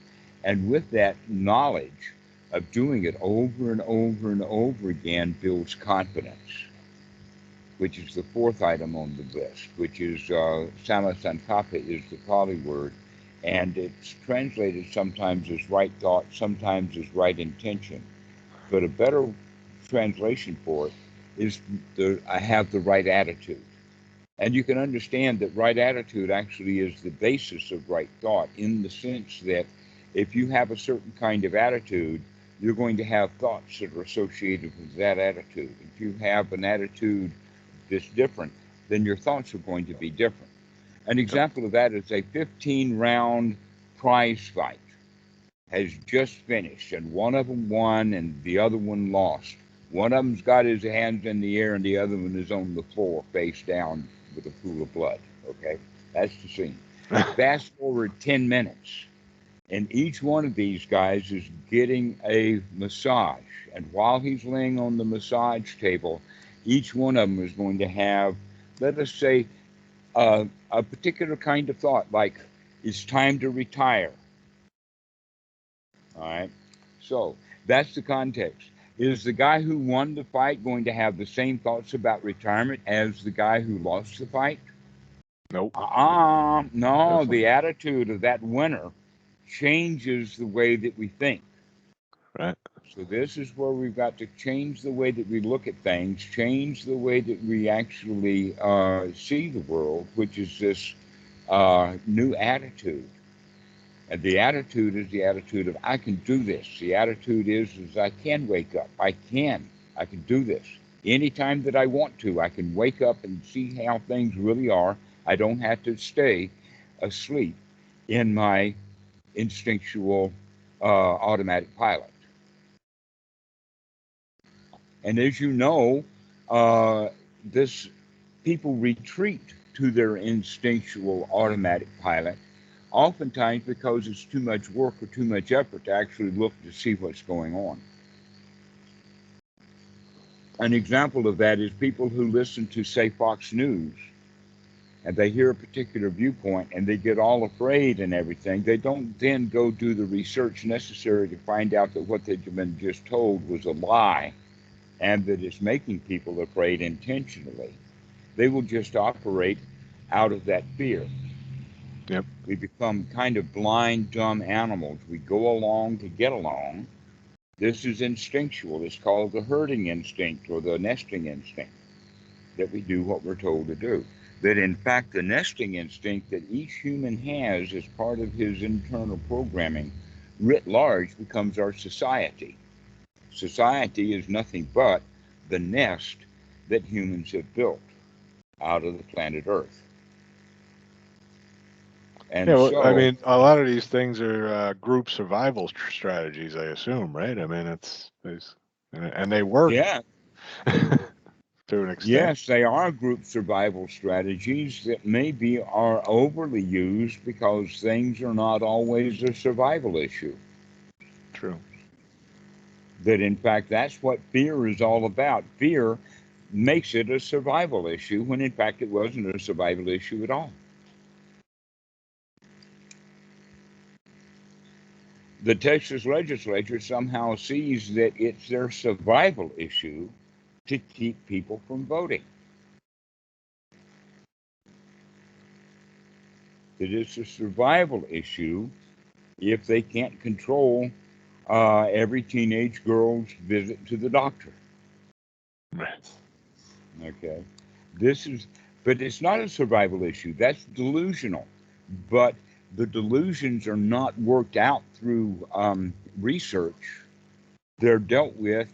and with that knowledge of doing it over and over and over again builds confidence, which is the fourth item on the list, which is samasankappa is the Pali word, and it's translated sometimes as right thought, sometimes as right intention. But a better translation for it is I have the right attitude. And you can understand that right attitude actually is the basis of right thought, in the sense that if you have a certain kind of attitude, you're going to have thoughts that are associated with that attitude. If you have an attitude that's different, then your thoughts are going to be different. An example of that is a 15-round prize fight has just finished, and one of them won and the other one lost. One of them's got his hands in the air and the other one is on the floor face down with a pool of blood. Okay, that's the scene. Fast forward 10 minutes, and each one of these guys is getting a massage. And while he's laying on the massage table, each one of them is going to have, let us say, a particular kind of thought, like, it's time to retire. All right, so that's the context. Is the guy who won the fight going to have the same thoughts about retirement as the guy who lost the fight? Nope. No, Definitely. the attitude of that winner changes the way that we think. Right. So this is where we've got to change the way that we look at things, change the way that we actually see the world, which is this new attitude. And the attitude is the attitude of, I can do this. The attitude is I can wake up. I can do this. Anytime that I want to, I can wake up and see how things really are. I don't have to stay asleep in my instinctual automatic pilot. And as you know, this people retreat to their instinctual automatic pilot, oftentimes because it's too much work or too much effort to actually look to see what's going on. An example of that is people who listen to, say, Fox News, and they hear a particular viewpoint and they get all afraid and everything. They don't then go do the research necessary to find out that what they've been just told was a lie and that it's making people afraid intentionally. They will just operate out of that fear. Yep. We become kind of blind, dumb animals. We go along to get along. This is instinctual. It's called the herding instinct or the nesting instinct, that we do what we're told to do. That in fact, the nesting instinct that each human has as part of his internal programming writ large becomes our society. Society is nothing but the nest that humans have built out of the planet Earth. Yeah, And well, I so, mean, a lot of these things are group survival strategies, I assume, right? I mean, and they work yeah, to an extent. yes, they are group survival strategies that maybe are overly used because things are not always a survival issue. True. That in fact, that's what fear is all about. Fear makes it a survival issue when in fact it wasn't a survival issue at all. The Texas legislature somehow sees that it's their survival issue to keep people from voting. That it's a survival issue if they can't control every teenage girl's visit to the doctor. Right. Okay, this is, but it's not a survival issue. That's delusional. But the delusions are not worked out through research. They're dealt with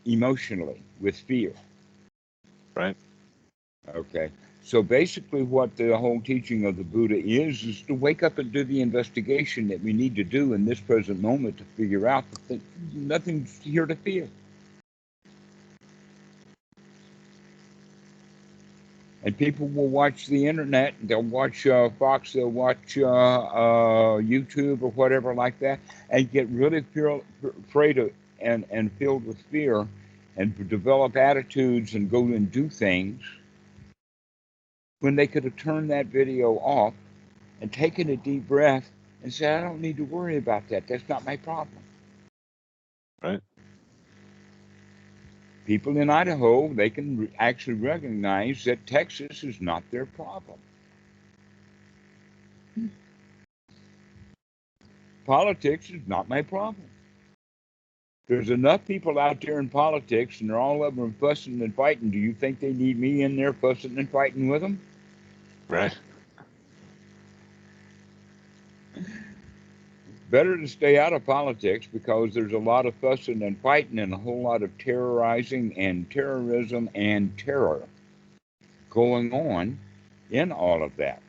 emotionally with fear. Right. Okay. So basically, what the whole teaching of the Buddha is to wake up and do the investigation that we need to do in this present moment to figure out that nothing's here to fear. And people will watch the internet, they'll watch Fox, they'll watch YouTube or whatever like that, and get really afraid of and filled with fear and develop attitudes and go and do things when they could have turned that video off and taken a deep breath and said, I don't need to worry about that. That's not my problem. Right. People in Idaho, they can actually recognize that Texas is not their problem. Politics is not my problem. There's enough people out there in politics, and they're all of them fussing and fighting. Do you think they need me in there fussing and fighting with them? Right. Better to stay out of politics because there's a lot of fussing and fighting and a whole lot of terrorizing and terrorism and terror going on in all of that.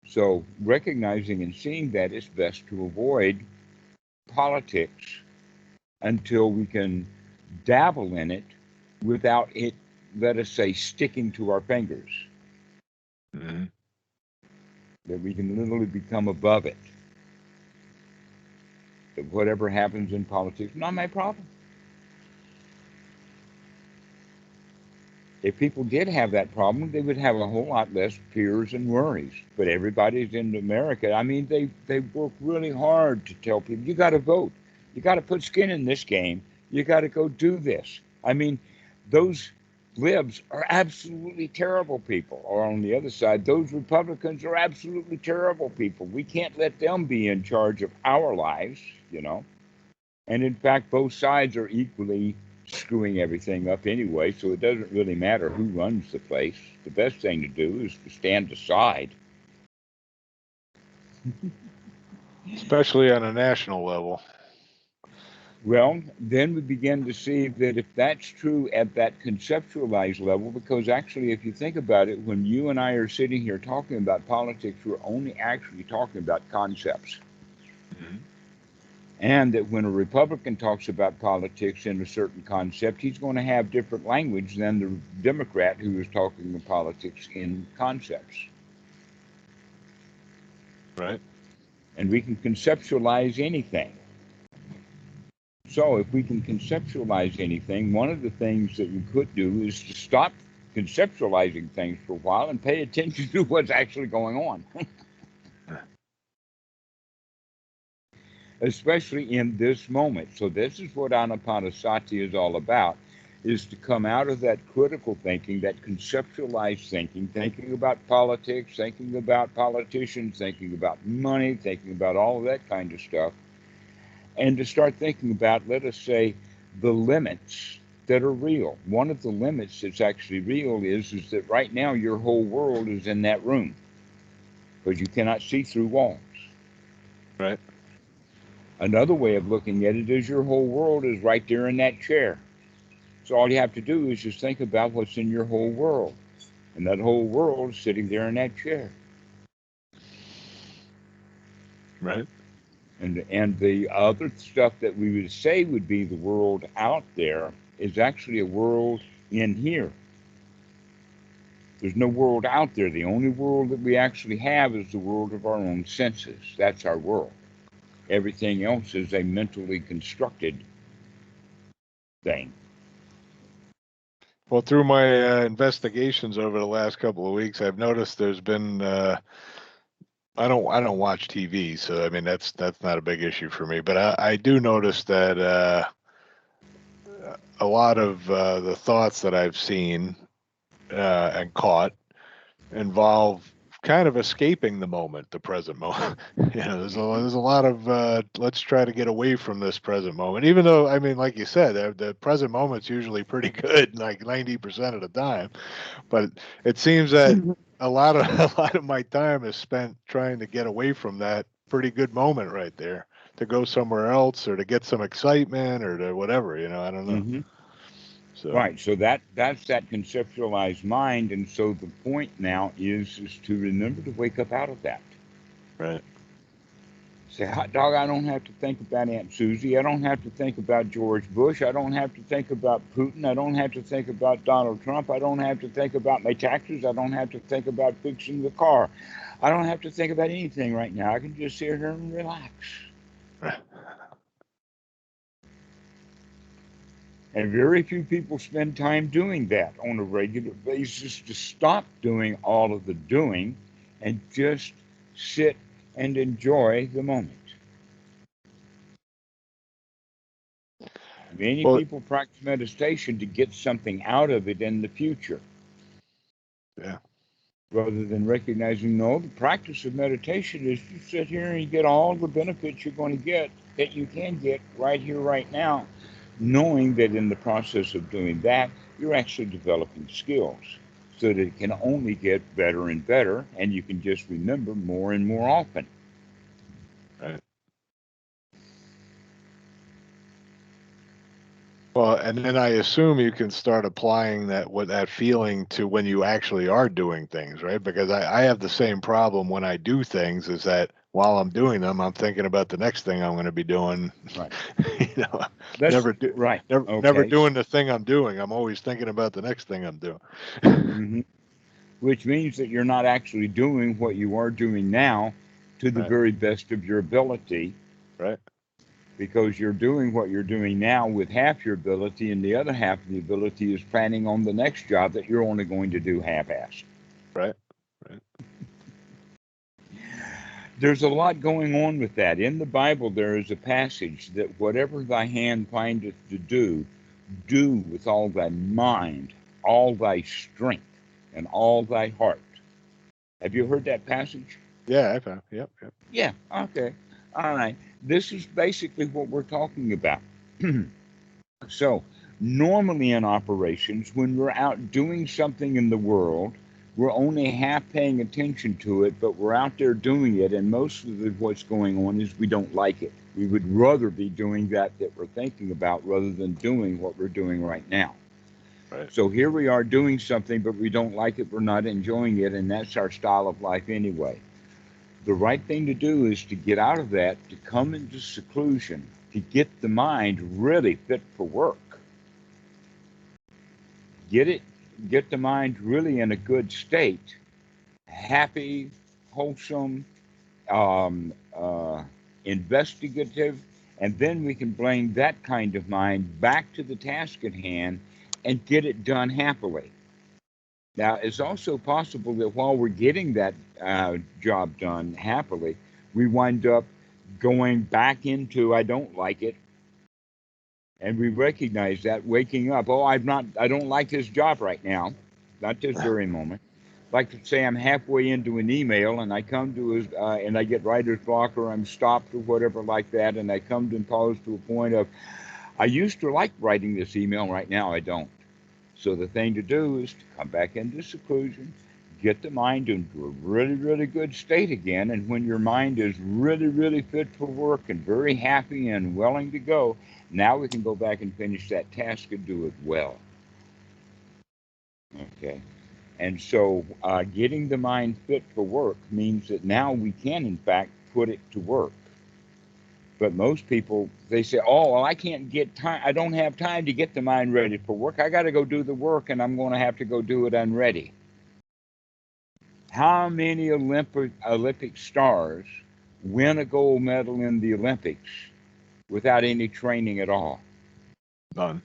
So recognizing and seeing that, it's best to avoid politics until we can dabble in it without it, let us say, sticking to our fingers. Mm-hmm. That we can literally become above it. That whatever happens in politics, not my problem. If people did have that problem, they would have a whole lot less fears and worries. But everybody's in America. I mean, they work really hard to tell people, you got to vote. You got to put skin in this game. You got to go do this. I mean, those libs are absolutely terrible people. Or on the other side, those Republicans are absolutely terrible people. We can't let them be in charge of our lives, you know. And in fact, both sides are equally screwing everything up anyway, so it doesn't really matter who runs the place. The best thing to do is to stand aside. Especially on a national level. Well, then we begin to see that if that's true at that conceptualized level, because actually, if you think about it, when you and I are sitting here talking about politics, we're only actually talking about concepts. Mm-hmm. And that when a Republican talks about politics in a certain concept, he's going to have different language than the Democrat who is talking about politics in concepts. Right. And we can conceptualize anything. So if we can conceptualize anything, one of the things that we could do is to stop conceptualizing things for a while and pay attention to what's actually going on. Especially in this moment. So this is what Anapanasati is all about, is to come out of that critical thinking, that conceptualized thinking, thinking about politics, thinking about politicians, thinking about money, thinking about all of that kind of stuff, and to start thinking about, let us say, the limits that are real. One of the limits that's actually real is that right now your whole world is in that room, because you cannot see through walls. Right. Another way of looking at it is your whole world is right there in that chair. So all you have to do is just think about what's in your whole world. And that whole world is sitting there in that chair. Right. And the other stuff that we would say would be the world out there is actually a world in here. There's no world out there. The only world that we actually have is the world of our own senses. That's our world. Everything else is a mentally constructed thing. Well, through my investigations over the last couple of weeks, I've noticed there's been I don't watch TV, so I mean that's not a big issue for me. But I do notice that a lot of the thoughts that I've seen and caught involve kind of escaping the moment, the present moment. There's a lot of let's try to get away from this present moment. Even though, I mean, like you said, the present moment's usually pretty good, like 90% of the time. But it seems that a lot of my time is spent trying to get away from that pretty good moment right there, to go somewhere else or to get some excitement or to whatever. I don't know. Mm-hmm. So Right. So that's that conceptualized mind. And so the point now is to remember to wake up out of that. right. Say, hot dog, I don't have to think about Aunt Susie. I don't have to think about George Bush. I don't have to think about Putin. I don't have to think about Donald Trump. I don't have to think about my taxes. I don't have to think about fixing the car. I don't have to think about anything right now. I can just sit here and relax. And very few people spend time doing that on a regular basis, to stop doing all of the doing and just sit and enjoy the moment. Many Well, people practice meditation to get something out of it in the future, yeah. rather than recognizing, no, the practice of meditation is you sit here and you get all the benefits you're going to get, that you can get right here, right now, knowing that in the process of doing that, you're actually developing skills so that it can only get better and better, and you can just remember more and more often. Right. Well, and then I assume you can start applying that feeling to when you actually are doing things, right? Because I have the same problem when I do things, is that while I'm doing them, I'm thinking about the next thing I'm going to be doing. Right. Never Right. never Okay. doing the thing I'm doing. I'm always thinking about the next thing I'm doing. Mm-hmm. Which means that you're not actually doing what you are doing now to the Right. very best of your ability, Right. because you're doing what you're doing now with half your ability, and the other half of the ability is planning on the next job that you're only going to do half-assed. Right. Right. There's a lot going on with that. In the Bible, there is a passage that whatever thy hand findeth to do, do with all thy mind, all thy strength, and all thy heart. Have you heard that passage? Yeah, I found. Yep. Yep. Yeah, okay. All right. This is basically what we're talking about. So, normally in operations, when we're out doing something in the world, we're only half paying attention to it, but we're out there doing it, and most of what's going on is we don't like it. We would rather be doing that we're thinking about, rather than doing what we're doing right now. Right. So here we are doing something, but we don't like it, we're not enjoying it, and that's our style of life anyway. The right thing to do is to get out of that, to come into seclusion, to get the mind really fit for work. Get the mind really in a good state, happy, wholesome, um, uh, investigative, and then we can bring that kind of mind back to the task at hand and get it done happily. Now, it's also possible that while we're getting that job done happily, we wind up going back into I don't like it, and we recognize that, waking up, oh, I don't like this job right now, not this very moment. Like to say I'm halfway into an email and I come to and I get writer's block, or I'm stopped or whatever like that, and I come to pause to a point of, I used to like writing this email, right now I don't. So the thing to do is to come back into seclusion, get the mind into a really, really good state again. And when your mind is really, really fit for work and very happy and willing to go, now we can go back and finish that task and do it well. Okay. And so getting the mind fit for work means that now we can, in fact, put it to work. But most people, they say, oh, well, I can't get time. I don't have time to get the mind ready for work. I got to go do the work, and I'm going to have to go do it unready. How many Olympic stars win a gold medal in the Olympics without any training at all? None.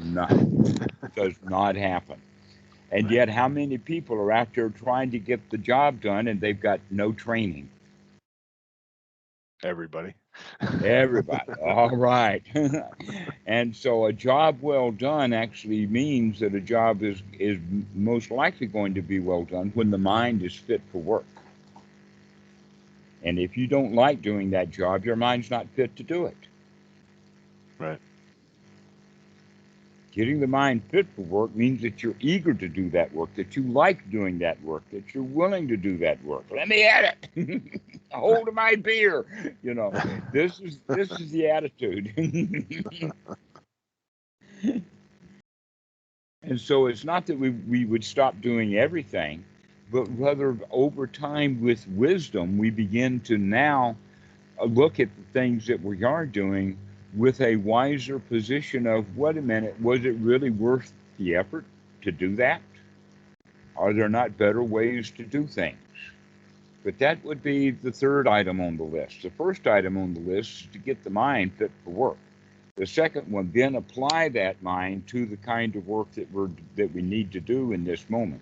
None. It does not happen. And yet, how many people are out there trying to get the job done and they've got no training? Everybody. Everybody. All right. And so a job well done actually means that a job is most likely going to be well done when the mind is fit for work. And if you don't like doing that job, your mind's not fit to do it. Right. Getting the mind fit for work means that you're eager to do that work, that you like doing that work, that you're willing to do that work. Let me at it. Hold of my beer. You know, this is the attitude. And so it's not that we would stop doing everything, but rather over time with wisdom, we begin to now look at the things that we are doing with a wiser position of, wait a minute, was it really worth the effort to do that? Are there not better ways to do things? But that would be the third item on the list. The first item on the list is to get the mind fit for work. The second one, then apply that mind to the kind of work that we need to do in this moment.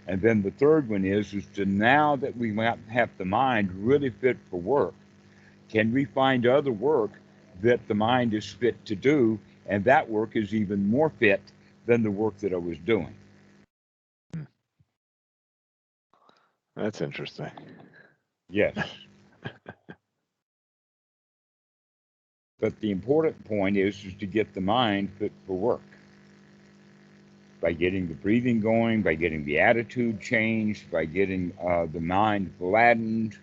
And then the third one is to, now that we have the mind really fit for work, can we find other work that the mind is fit to do, and that work is even more fit than the work that I was doing? That's interesting. Yes. But the important point is to get the mind fit for work. By getting the breathing going, by getting the attitude changed, by getting the mind gladdened,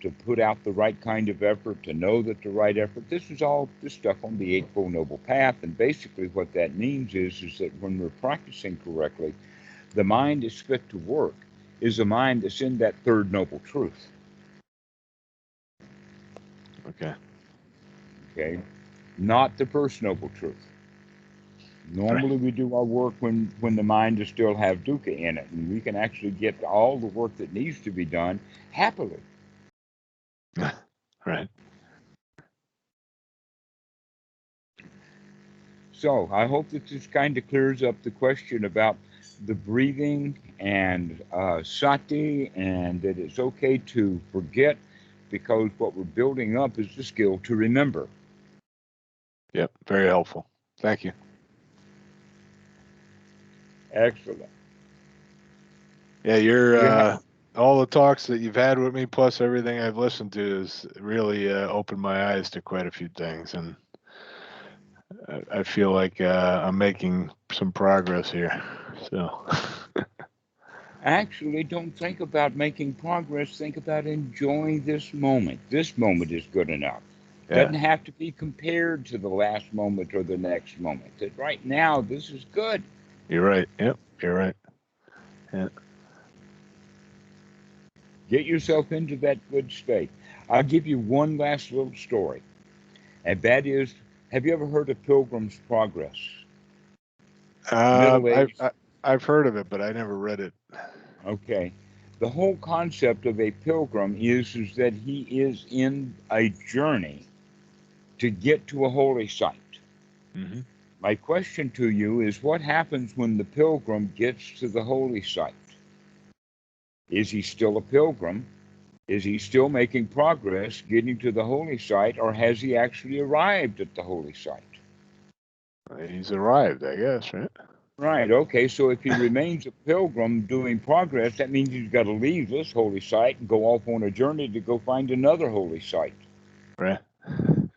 to put out the right kind of effort, to know that the right effort. This is all this stuff on the Eightfold Noble Path. And basically what that means is that when we're practicing correctly, the mind is fit to work is a mind that's in that third noble truth. Okay. Not the first noble truth. Normally we do our work when the mind does still have dukkha in it, and we can actually get all the work that needs to be done happily. Right. So I hope that this kind of clears up the question about the breathing and sati, and that it's okay to forget, because what we're building up is the skill to remember. Yep. Very helpful. Thank you. Excellent. Yeah, you're all the talks that you've had with me, plus everything I've listened to, has really opened my eyes to quite a few things, and I feel like I'm making some progress here. So, Actually, don't think about making progress. Think about enjoying this moment. This moment is good enough. yeah. Doesn't have to be compared to the last moment or the next moment. That right now, this is good. You're right. Yep, you're right. Yeah. Get yourself into that good state. I'll give you one last little story, and that is, have you ever heard of Pilgrim's Progress? I've heard of it, but I never read it. Okay. The whole concept of a pilgrim is that he is in a journey to get to a holy site. Mm-hmm. My question to you is, what happens when the pilgrim gets to the holy site? Is he still a pilgrim? Is he still making progress getting to the holy site, or has he actually arrived at the holy site? He's arrived, I guess, right? Right, okay, so if he remains a pilgrim doing progress, that means he's got to leave this holy site and go off on a journey to go find another holy site. Right.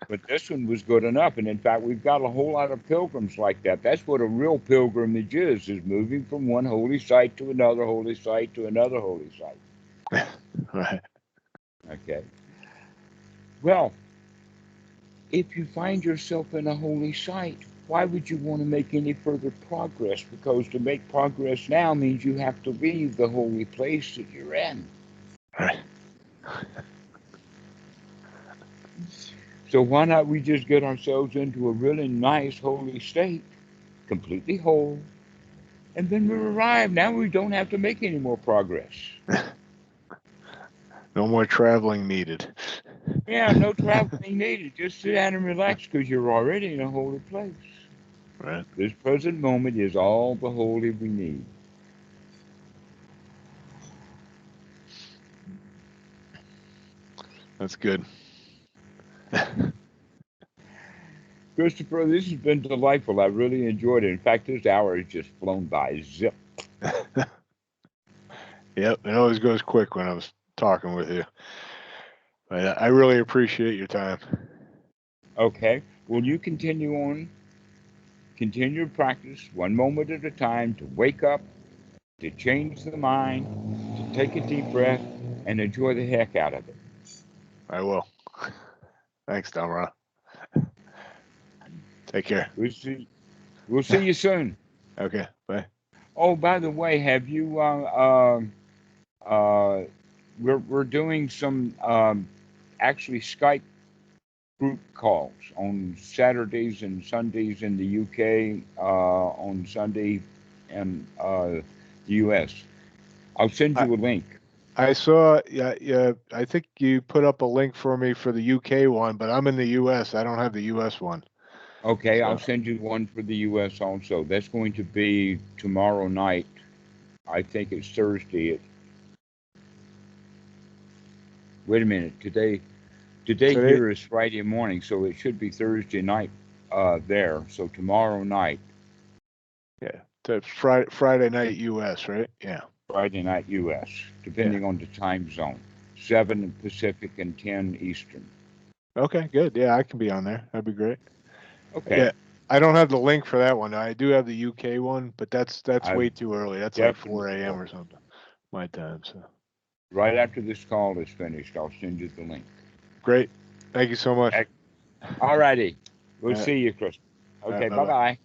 But this one was good enough. And in fact, we've got a whole lot of pilgrims like that. That's what a real pilgrimage is moving from one holy site to another holy site to another holy site. Right. Okay. Well, if you find yourself in a holy site, why would you want to make any further progress? Because to make progress now means you have to leave the holy place that you're in. Right. So why not we just get ourselves into a really nice holy state, completely whole, and then we arrive. Now we don't have to make any more progress. No more traveling needed. Yeah, no traveling needed. Just sit down and relax because you're already in a holy place. Right. This present moment is all the holy we need. That's good. Christopher, this has been delightful. I really enjoyed it. In fact, this hour has just flown by. Zip. Yep, it always goes quick when I was talking with you. But I really appreciate your time. Okay. Well, you continue on. Continue to practice one moment at a time to wake up, to change the mind, to take a deep breath, and enjoy the heck out of it. I will. Thanks, Dhammarato. Take care. We'll see you soon. Okay, bye. Oh, by the way, have you we're doing some actually Skype group calls on Saturdays and Sundays in the UK, on Sunday in the US. I'll send you a link. I saw, yeah, I think you put up a link for me for the UK one, but I'm in the US. I don't have the US one. Okay, So. I'll send you one for the US also. That's going to be tomorrow night. I think it's Thursday. Wait a minute. Today here is Friday morning, so it should be Thursday night there. So tomorrow night. Yeah, to Friday night US, right? Yeah. Friday night US, depending on the time zone. 7 Pacific and 10 Eastern. Okay, good. Yeah, I can be on there. That'd be great. Okay. Yeah, I don't have the link for that one. I do have the UK one, but that's way too early. That's like 4 a.m. or something, my time. So. Right after this call is finished, I'll send you the link. Great. Thank you so much. All righty. We'll see you, Chris. Okay, bye-bye.